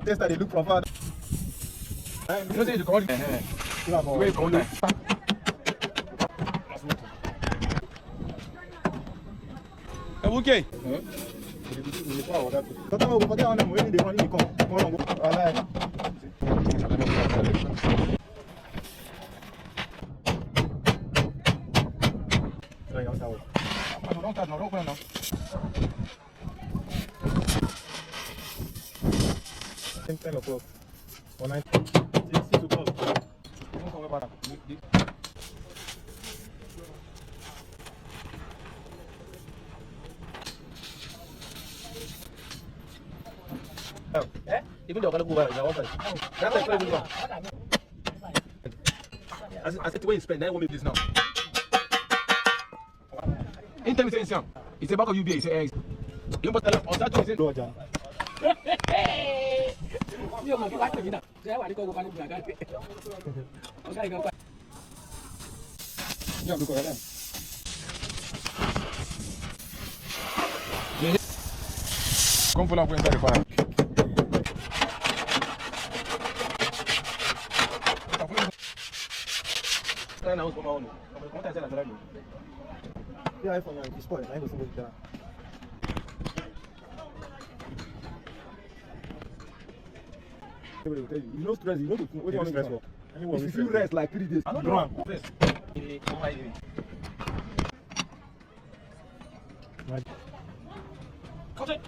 Test that they look from far. You know, say you call it. Wait, call that. Okay. Even though I'm going to go I said, where you spend 9 minutes now. Anytime you say it's a back of UBA, you say, you must tell us, or that you say, no, John. You must be watching me. Say, I go to come for la cuenta de para. Yeah, iPhone is spoiled. I was going to. You know stress. You know what you want to stress. If you rest like 3 days, I don't know. Cut it.